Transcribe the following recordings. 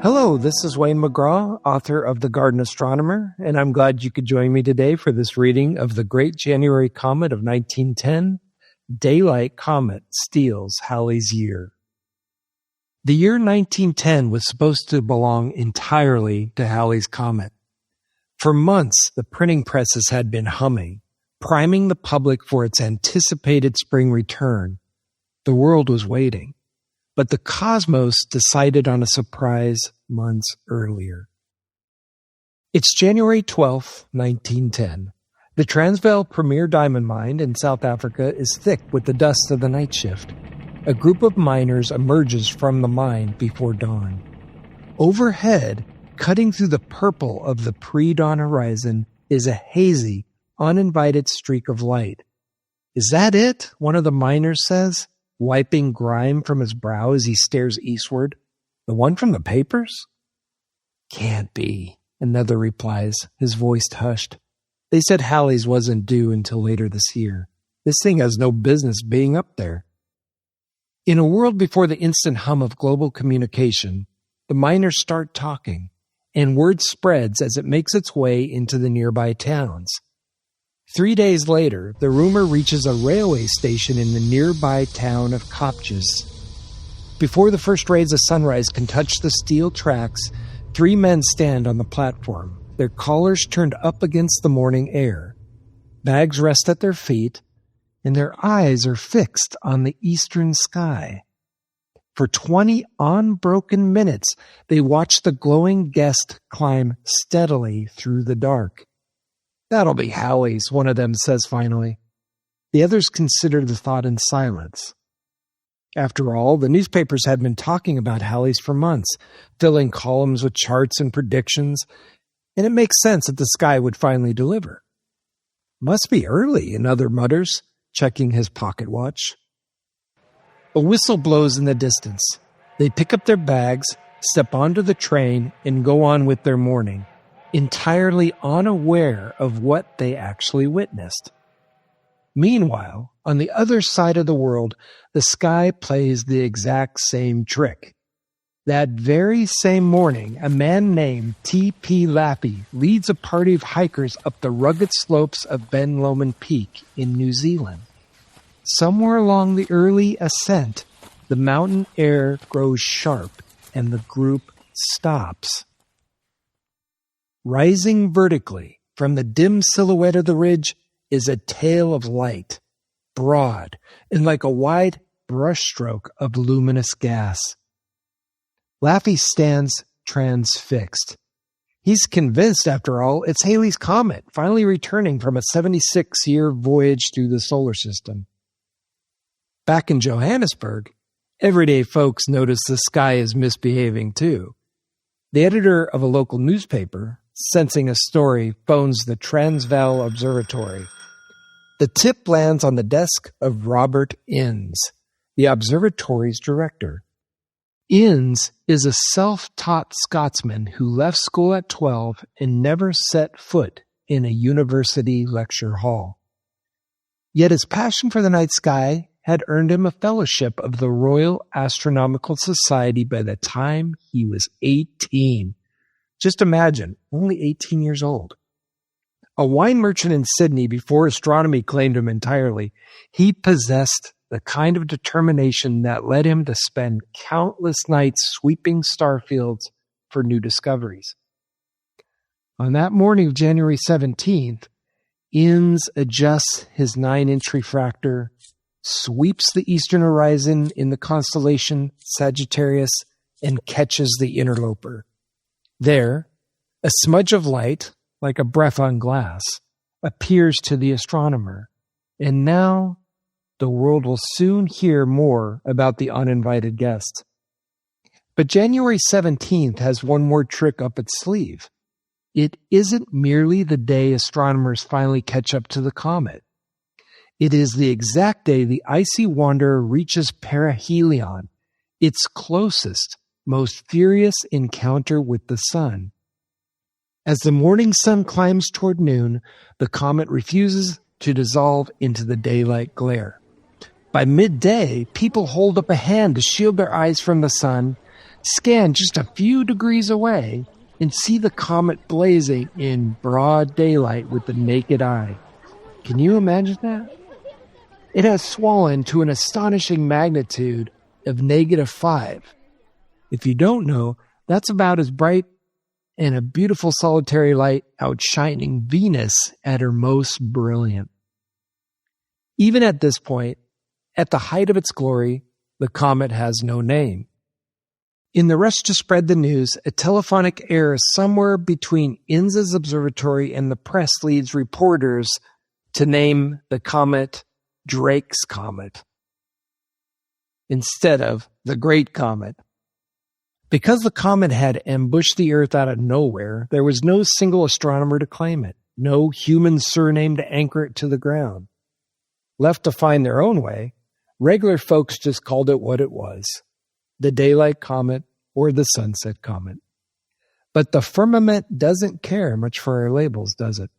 Hello, this is Wayne McGraw, author of The Garden Astronomer, and I'm glad you could join me today for this reading of the Great January Comet of 1910. Daylight Comet steals Halley's year. The year 1910 was supposed to belong entirely to Halley's comet. For months, the printing presses had been humming, priming the public for its anticipated spring return. The world was waiting. But the cosmos decided on a surprise months earlier. It's January 12th, 1910. The Transvaal Premier Diamond Mine in South Africa is thick with the dust of the night shift. A group of miners emerges from the mine before dawn. Overhead, cutting through the purple of the pre-dawn horizon, is a hazy, uninvited streak of light. "Is that it?" one of the miners says, wiping grime from his brow as he stares eastward. "The one from the papers?" "Can't be," another replies, his voice hushed. "They said Halley's wasn't due until later this year. This thing has no business being up there." In a world before the instant hum of global communication, the miners start talking, and word spreads as it makes its way into the nearby towns. 3 days later, the rumor reaches a railway station in the nearby town of Kopjes. Before the first rays of sunrise can touch the steel tracks, 3 men stand on the platform, their collars turned up against the morning air. Bags rest at their feet, and their eyes are fixed on the eastern sky. For 20 unbroken minutes, they watch the glowing guest climb steadily through the dark. "That'll be Halley's," one of them says finally. The others consider the thought in silence. After all, the newspapers had been talking about Halley's for months, filling columns with charts and predictions, and it makes sense that the sky would finally deliver. "Must be early," another mutters, checking his pocket watch. A whistle blows in the distance. They pick up their bags, step onto the train, and go on with their morning, entirely unaware of what they actually witnessed. Meanwhile, on the other side of the world, the sky plays the exact same trick. That very same morning, a man named T.P. Lappy leads a party of hikers up the rugged slopes of Ben Lomond Peak in New Zealand. Somewhere along the early ascent, the mountain air grows sharp and the group stops. Rising vertically from the dim silhouette of the ridge is a tail of light, broad and like a wide brushstroke of luminous gas. Laffy stands transfixed. He's convinced, after all, it's Halley's Comet, finally returning from a 76-year voyage through the solar system. Back in Johannesburg, everyday folks notice the sky is misbehaving too. The editor of a local newspaper, sensing a story, phones the Transvaal Observatory. The tip lands on the desk of Robert Innes, the observatory's director. Innes is a self-taught Scotsman who left school at 12 and never set foot in a university lecture hall. Yet his passion for the night sky had earned him a fellowship of the Royal Astronomical Society by the time he was 18. Just imagine, only 18 years old. A wine merchant in Sydney before astronomy claimed him entirely, he possessed the kind of determination that led him to spend countless nights sweeping star fields for new discoveries. On that morning of January 17th, Innes adjusts his 9-inch refractor, sweeps the eastern horizon in the constellation Sagittarius, and catches the interloper. There, a smudge of light, like a breath on glass, appears to the astronomer, and now the world will soon hear more about the uninvited guest. But January 17th has one more trick up its sleeve. It isn't merely the day astronomers finally catch up to the comet. It is the exact day the icy wanderer reaches perihelion, its closest, most furious encounter with the sun. As the morning sun climbs toward noon, the comet refuses to dissolve into the daylight glare. By midday, people hold up a hand to shield their eyes from the sun, scan just a few degrees away and see the comet blazing in broad daylight with the naked eye. Can you imagine that? It has swollen to an astonishing magnitude of -5. If you don't know, that's about as bright and a beautiful solitary light outshining Venus at her most brilliant. Even at this point, at the height of its glory, the comet has no name. In the rush to spread the news, a telephonic error somewhere between INSA's observatory and the press leads reporters to name the comet Drake's Comet instead of the Great Comet. Because the comet had ambushed the Earth out of nowhere, there was no single astronomer to claim it, no human surname to anchor it to the ground. Left to find their own way, regular folks just called it what it was, the Daylight Comet or the Sunset Comet. But the firmament doesn't care much for our labels, does it?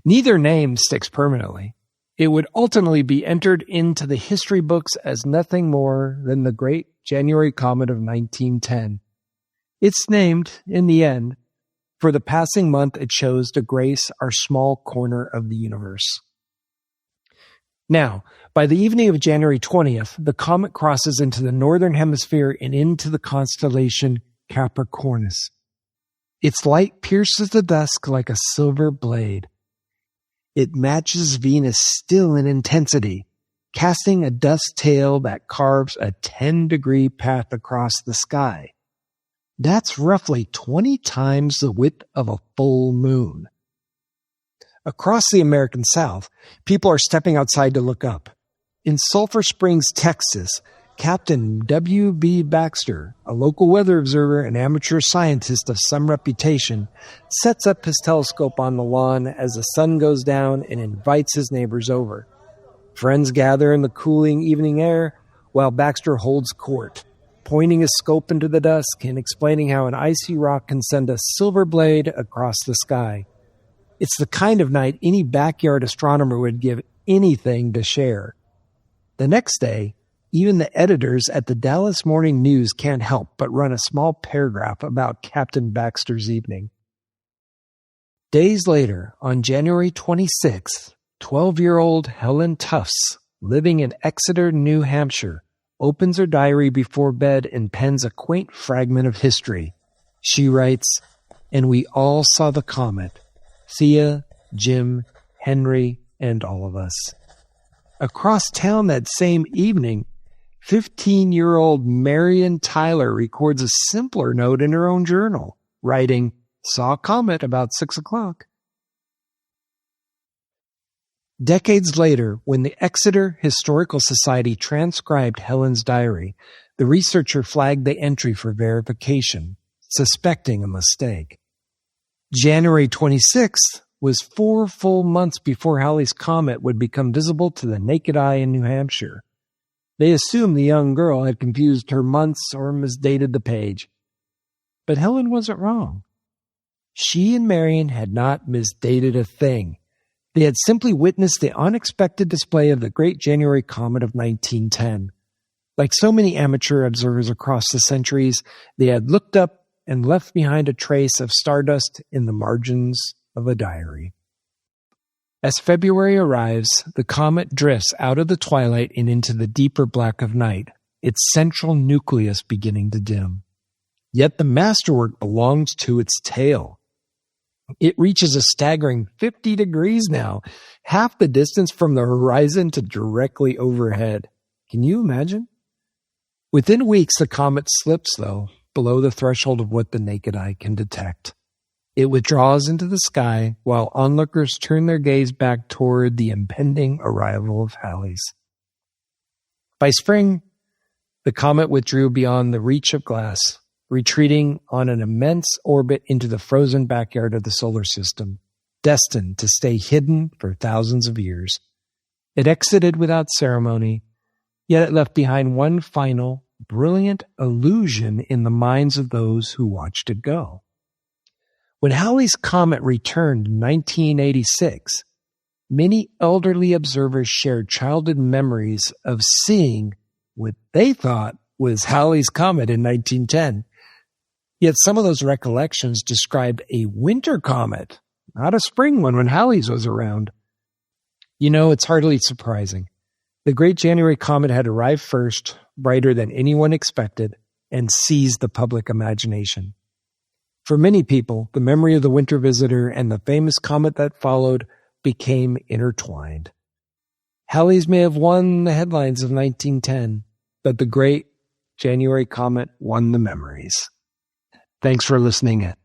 Neither name sticks permanently. It would ultimately be entered into the history books as nothing more than the Great January Comet of 1910. It's named, in the end, for the passing month it chose to grace our small corner of the universe. Now, by the evening of January 20th, the comet crosses into the northern hemisphere and into the constellation Capricornus. Its light pierces the dusk like a silver blade. It matches Venus still in intensity, casting a dust tail that carves a 10-degree path across the sky. That's roughly 20 times the width of a full moon. Across the American South, people are stepping outside to look up. In Sulphur Springs, Texas, Captain W.B. Baxter, a local weather observer and amateur scientist of some reputation, sets up his telescope on the lawn as the sun goes down and invites his neighbors over. Friends gather in the cooling evening air while Baxter holds court, pointing his scope into the dusk and explaining how an icy rock can send a silver blade across the sky. It's the kind of night any backyard astronomer would give anything to share. The next day, even the editors at the Dallas Morning News can't help but run a small paragraph about Captain Baxter's evening. Days later, on January 26th, 12-year-old Helen Tufts, living in Exeter, New Hampshire, opens her diary before bed and pens a quaint fragment of history. She writes, "And we all saw the comet. Thea, Jim, Henry, and all of us." Across town that same evening, 15-year-old Marion Tyler records a simpler note in her own journal, writing, "Saw a comet about 6 o'clock. Decades later, when the Exeter Historical Society transcribed Helen's diary, the researcher flagged the entry for verification, suspecting a mistake. January 26th was 4 full months before Halley's comet would become visible to the naked eye in New Hampshire. They assumed the young girl had confused her months or misdated the page. But Helen wasn't wrong. She and Marion had not misdated a thing. They had simply witnessed the unexpected display of the Great January Comet of 1910. Like so many amateur observers across the centuries, they had looked up and left behind a trace of stardust in the margins of a diary. As February arrives, the comet drifts out of the twilight and into the deeper black of night, its central nucleus beginning to dim. Yet the masterwork belongs to its tail. It reaches a staggering 50 degrees now, half the distance from the horizon to directly overhead. Can you imagine? Within weeks, the comet slips, though, below the threshold of what the naked eye can detect. It withdraws into the sky while onlookers turn their gaze back toward the impending arrival of Halley's. By spring, the comet withdrew beyond the reach of glass, retreating on an immense orbit into the frozen backyard of the solar system, destined to stay hidden for thousands of years. It exited without ceremony, yet it left behind one final, brilliant illusion in the minds of those who watched it go. When Halley's comet returned in 1986, many elderly observers shared childhood memories of seeing what they thought was Halley's comet in 1910. Yet some of those recollections described a winter comet, not a spring one when Halley's was around. You know, it's hardly surprising. The Great January Comet had arrived first, brighter than anyone expected, and seized the public imagination. For many people, the memory of the winter visitor and the famous comet that followed became intertwined. Halley's may have won the headlines of 1910, but the Great January Comet won the memories. Thanks for listening in.